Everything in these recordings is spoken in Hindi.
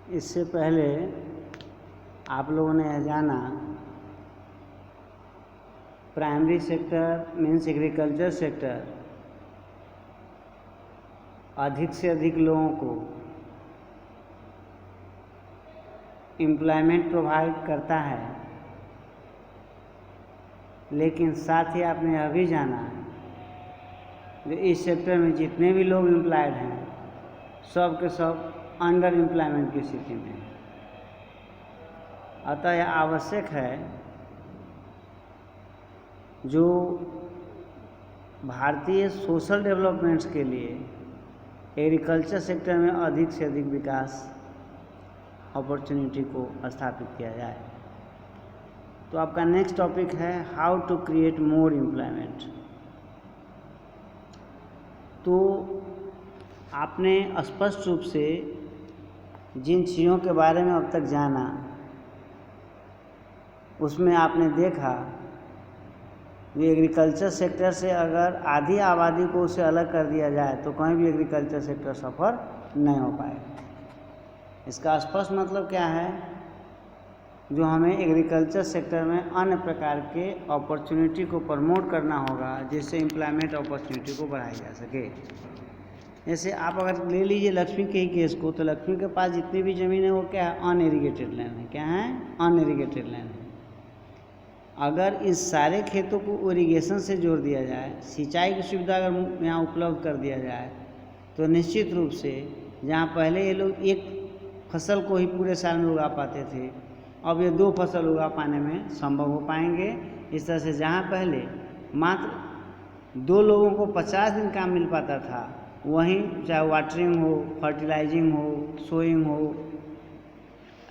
इससे पहले आप लोगों ने यह जाना primary sector means agriculture sector अधिक से अधिक लोगों को एम्प्लॉयमेंट प्रोवाइड करता है, लेकिन साथ ही आपने यह भी जाना जो इस सेक्टर में जितने भी लोग एम्प्लॉयड हैं सब के सब अंडर एम्प्लॉयमेंट की स्थिति में हैं। अतः यह आवश्यक है जो भारतीय सोशल डेवलपमेंट्स के लिए एग्रीकल्चर सेक्टर में अधिक से अधिक विकास अपॉर्चुनिटी को स्थापित किया जाए। तो आपका नेक्स्ट टॉपिक है how to create more employment. तो आपने स्पष्ट रूप से जिन चीज़ों के बारे में अब तक जाना उसमें आपने देखा कि एग्रीकल्चर सेक्टर से अगर आधी आबादी को उसे अलग कर दिया जाए तो कहीं भी एग्रीकल्चर सेक्टर सफल नहीं हो पाएगा। इसका स्पष्ट मतलब क्या है, जो हमें एग्रीकल्चर सेक्टर में अन्य प्रकार के अपॉर्चुनिटी को प्रमोट करना होगा जिससे एम्प्लॉयमेंट अपॉर्चुनिटी को बढ़ाई जा सके। जैसे आप अगर ले लीजिए लक्ष्मी के ही केस को, तो लक्ष्मी के पास जितनी भी ज़मीन है वो क्या है, अनइरिगेटेड लैंड है। क्या है? अनइरिगेटेड लैंड है। अगर इस सारे खेतों को इरिगेशन से जोड़ दिया जाए, सिंचाई की सुविधा अगर यहाँ उपलब्ध कर दिया जाए, तो निश्चित रूप से जहाँ पहले ये लोग एक फसल को ही पूरे साल में उगा पाते थे, अब ये 2 फसल उगा पाने में संभव हो पाएंगे। इस तरह से जहाँ पहले मात्र 2 लोगों को 50 दिन काम मिल पाता था, वहीं चाहे वाटरिंग हो, फर्टिलाइजिंग हो, सोइंग हो,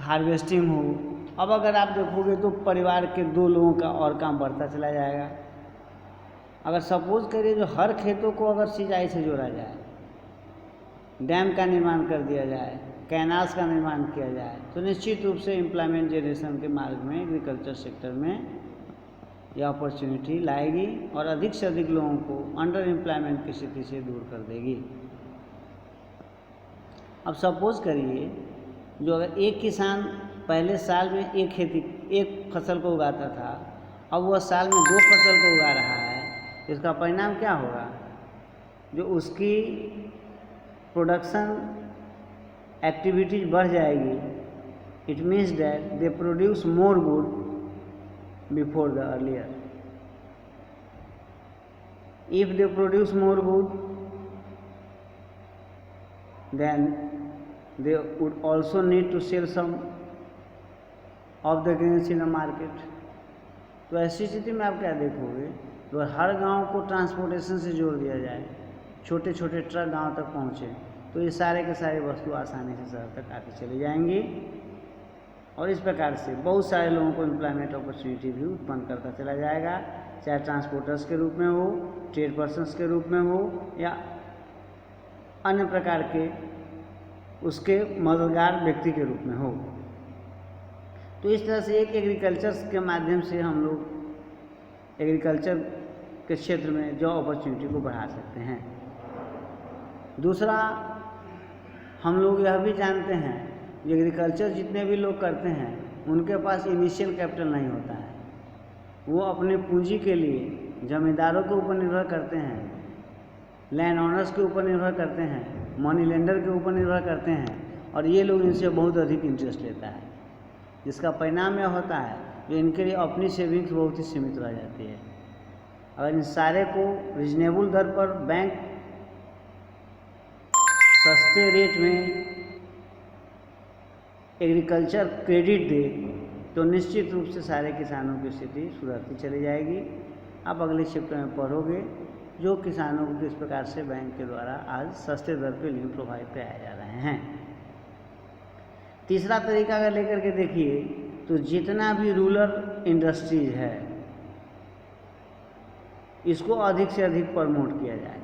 हार्वेस्टिंग हो, अब अगर आप देखोगे तो परिवार के 2 लोगों का और काम बढ़ता चला जाएगा। अगर सपोज करिए जो हर खेतों को अगर सिंचाई से जोड़ा जाए, डैम का निर्माण कर दिया जाए, कैनाल्स का निर्माण किया जाए, तो निश्चित रूप से एम्प्लॉयमेंट जनरेशन के मार्ग में एग्रीकल्चर सेक्टर में यह अपॉर्चुनिटी लाएगी और अधिक से अधिक लोगों को अंडर एम्प्लॉयमेंट की स्थिति से दूर कर देगी। अब सपोज करिए जो अगर एक किसान पहले साल में एक फसल को उगाता था, अब वह साल में 2 फसल को उगा रहा है, तो इसका परिणाम क्या होगा? जो उसकी प्रोडक्शन एक्टिविटीज बढ़ जाएगी। It means that they produce more good before the earlier. If they produce more good, then they would also need to sell some of the grains in the market। तो ऐसी स्थिति में आप क्या देखोगे, तो हर गांव को ट्रांसपोर्टेशन से जोड़ दिया जाए, छोटे छोटे ट्रक गांव तक पहुंचे, तो ये सारे के सारे वस्तु आसानी से शहर तक आके चली जाएंगी और इस प्रकार से बहुत सारे लोगों को एम्प्लॉयमेंट अपॉर्चुनिटी भी उत्पन्न करता चला जाएगा, चाहे ट्रांसपोर्टर्स के रूप में हो, ट्रेड पर्सन्स के रूप में हो या अन्य प्रकार के उसके मददगार व्यक्ति के रूप में हो। तो इस तरह से एक एग्रीकल्चर के माध्यम से हम लोग एग्रीकल्चर के क्षेत्र में जॉब अपॉर्चुनिटी को बढ़ा सकते हैं। दूसरा, हम लोग यह भी जानते हैं एग्रीकल्चर जितने भी लोग करते हैं उनके पास इनिशियल कैपिटल नहीं होता है। वो अपने पूंजी के लिए जमींदारों के ऊपर निर्भर करते हैं, लैंड ओनर्स के ऊपर निर्भर करते हैं, मनी लेंडर के ऊपर निर्भर करते हैं और ये लोग इनसे बहुत अधिक इंटरेस्ट लेता है, जिसका परिणाम यह होता है कि इनके लिए अपनी सेविंग्स बहुत ही सीमित रह जाती है। अगर इन सारे को रिजनेबल दर पर बैंक सस्ते रेट में एग्रीकल्चर क्रेडिट दे तो निश्चित रूप से सारे किसानों की स्थिति सुधरती चली जाएगी। आप अगले चैप्टर में पढ़ोगे जो किसानों को किस प्रकार से बैंक के द्वारा आज सस्ते दर पे लोन प्रोवाइड कराए जा रहे हैं। तीसरा तरीका अगर लेकर के देखिए तो जितना भी रूरल इंडस्ट्रीज है इसको अधिक से अधिक प्रमोट किया जाए।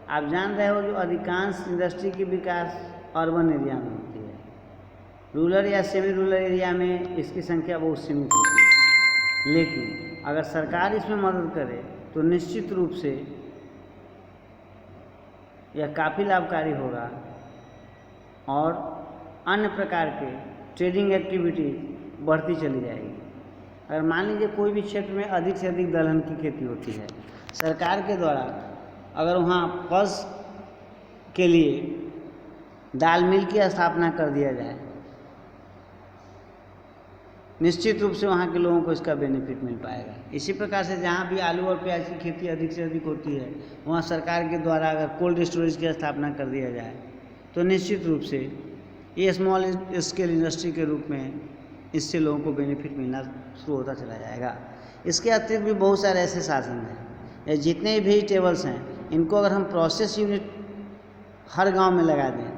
आप जान रहे हो जो अधिकांश इंडस्ट्री की विकास अर्बन एरिया में होती है, रूरल या सेमी रूरल एरिया में इसकी संख्या बहुत सीमित होती है। लेकिन अगर सरकार इसमें मदद करे तो निश्चित रूप से यह काफ़ी लाभकारी होगा और अन्य प्रकार के ट्रेडिंग एक्टिविटी बढ़ती चली जाएगी। अगर मान लीजिए कोई भी क्षेत्र में अधिक से अधिक दलहन की खेती होती है, सरकार के द्वारा अगर वहाँ फर्ज के लिए दाल मिल की स्थापना कर दिया जाए, निश्चित रूप से वहाँ के लोगों को इसका बेनिफिट मिल पाएगा। इसी प्रकार से जहाँ भी आलू और प्याज की खेती अधिक से अधिक होती है, वहाँ सरकार के द्वारा अगर कोल्ड स्टोरेज की स्थापना कर दिया जाए तो निश्चित रूप से ये स्मॉल स्केल इंडस्ट्री के रूप में इससे लोगों को बेनिफिट मिलना शुरू होता चला जाएगा। इसके अतिरिक्त भी बहुत सारे ऐसे साधन हैं, जितने भी वेजिटेबल्स हैं इनको अगर हम प्रोसेस यूनिट हर गांव में लगा दें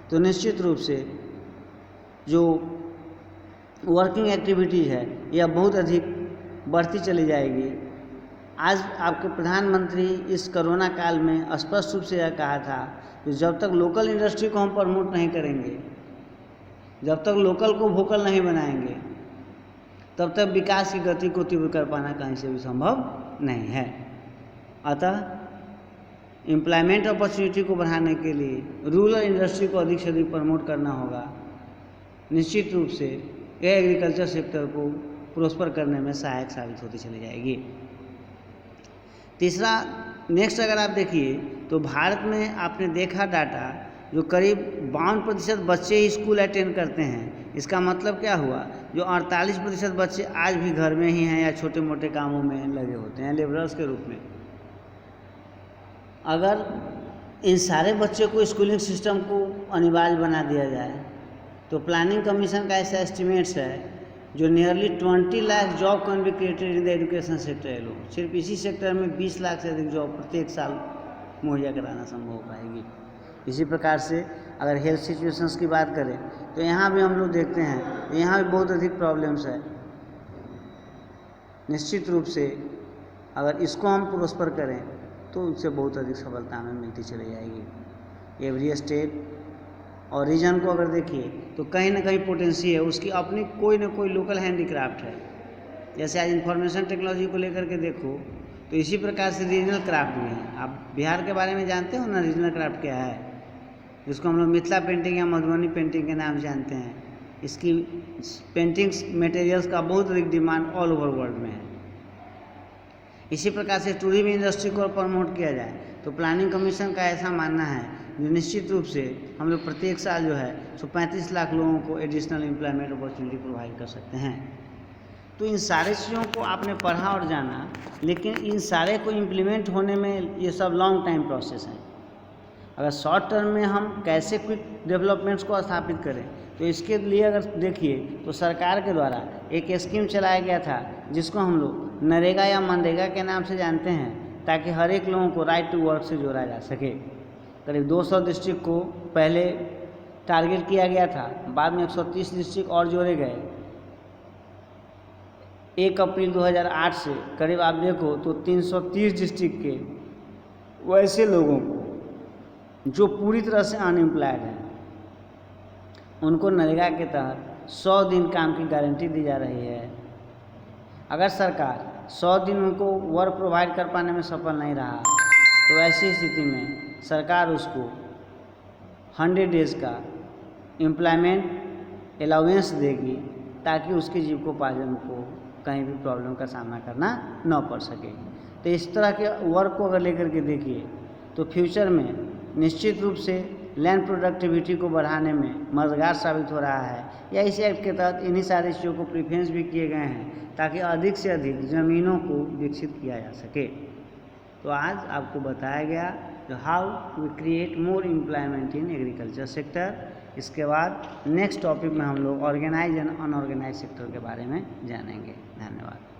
तो निश्चित रूप से जो वर्किंग एक्टिविटीज़ है यह बहुत अधिक बढ़ती चली जाएगी। आज आपके प्रधानमंत्री इस कोरोना काल में स्पष्ट रूप से यह कहा था कि जब तक लोकल इंडस्ट्री को हम प्रमोट नहीं करेंगे, जब तक लोकल को वोकल नहीं बनाएंगे, तब तक विकास की गति को तीव्र कर पाना कहीं से भी संभव नहीं है। अतः एम्प्लॉयमेंट अपॉर्चुनिटी को बढ़ाने के लिए रूरल इंडस्ट्री को अधिक से अधिक प्रमोट करना होगा। निश्चित रूप से यह एग्रीकल्चर सेक्टर को प्रोस्पर करने में सहायक साबित होती चली जाएगी। तीसरा, नेक्स्ट अगर आप देखिए तो भारत में आपने देखा डाटा जो करीब 52% बच्चे ही स्कूल अटेंड करते हैं। इसका मतलब क्या हुआ, जो 48% बच्चे आज भी घर में ही हैं या छोटे मोटे कामों में लगे होते हैं लेबरर्स के रूप में। अगर इन सारे बच्चों को स्कूलिंग सिस्टम को अनिवार्य बना दिया जाए तो प्लानिंग कमीशन का ऐसा एस्टिमेट्स है जो nearly 20 lakh job can be created in the education sector है। लोग सिर्फ इसी सेक्टर में 20 लाख से अधिक जॉब प्रत्येक साल मुहैया कराना संभव हो पाएगी। इसी प्रकार से अगर हेल्थ सिचुएशंस की बात करें तो यहाँ भी हम लोग देखते हैं तो यहाँ भी बहुत अधिक प्रॉब्लम्स है। निश्चित रूप से अगर इसको हम प्रोस्पर करें तो उससे बहुत अधिक सफलता हमें मिलती चली जाएगी। एवरी स्टेट और रीजन को अगर देखिए तो कहीं ना कहीं पोटेंशियल है, उसकी अपनी कोई ना कोई लोकल हैंडीक्राफ्ट है। जैसे आज इंफॉर्मेशन टेक्नोलॉजी को लेकर के देखो तो इसी प्रकार से रीजनल क्राफ्ट भी है। आप बिहार के बारे में जानते हो ना, रीजनल क्राफ्ट क्या है, जिसको हम लोग मिथिला पेंटिंग या मधुबनी पेंटिंग के नाम से जानते हैं। इसकी पेंटिंग्स मटेरियल्स का बहुत अधिक डिमांड ऑल ओवर वर्ल्ड में है। इसी प्रकार से टूरिज्म इंडस्ट्री को प्रमोट किया जाए तो प्लानिंग कमीशन का ऐसा मानना है जो निश्चित रूप से हम लोग प्रत्येक साल जो है 35 लाख लोगों को एडिशनल एम्प्लॉयमेंट अपॉर्चुनिटी प्रोवाइड कर सकते हैं। तो इन सारे चीज़ों को आपने पढ़ा और जाना, लेकिन इन सारे को इम्प्लीमेंट होने में ये सब लॉन्ग टाइम प्रोसेस है। अगर शॉर्ट टर्म में हम कैसे क्विक डेवलपमेंट्स को स्थापित करें तो इसके लिए अगर देखिए तो सरकार के द्वारा एक स्कीम चलाया गया था जिसको हम लोग नरेगा या मनरेगा के नाम से जानते हैं, ताकि हर एक लोगों को राइट टू वर्क से जोड़ा जा सके। करीब 200 डिस्ट्रिक्ट को पहले टारगेट किया गया था, बाद में 130 डिस्ट्रिक्ट और जोड़े गए। 1 अप्रैल 2008 से करीब आप देखो तो 330 डिस्ट्रिक्ट के वैसे लोगों को जो पूरी तरह से अनएम्प्लॉयड हैं उनको नरेगा के तहत 100 दिन काम की गारंटी दी जा रही है। अगर सरकार 100 दिन उनको वर्क प्रोवाइड कर पाने में सफल नहीं रहा तो ऐसी स्थिति में सरकार उसको 100 डेज़ का एम्प्लॉयमेंट अलाउंस देगी, ताकि उसके जीविकोपार्जन को कहीं भी प्रॉब्लम का सामना करना न पड़ सके। तो इस तरह के वर्क को अगर लेकर के देखिए तो फ्यूचर में निश्चित रूप से लैंड प्रोडक्टिविटी को बढ़ाने में मददगार साबित हो रहा है। या इस एक्ट के तहत इन्हीं सारी चीज़ों को प्रिफ्रेंस भी किए गए हैं ताकि अधिक से अधिक ज़मीनों को विकसित किया जा सके। तो आज आपको बताया गया तो how we create more employment in agriculture sector. इसके बाद नेक्स्ट टॉपिक में हम लोग ऑर्गेनाइज एंड अनऑर्गेनाइज सेक्टर के बारे में जानेंगे। धन्यवाद।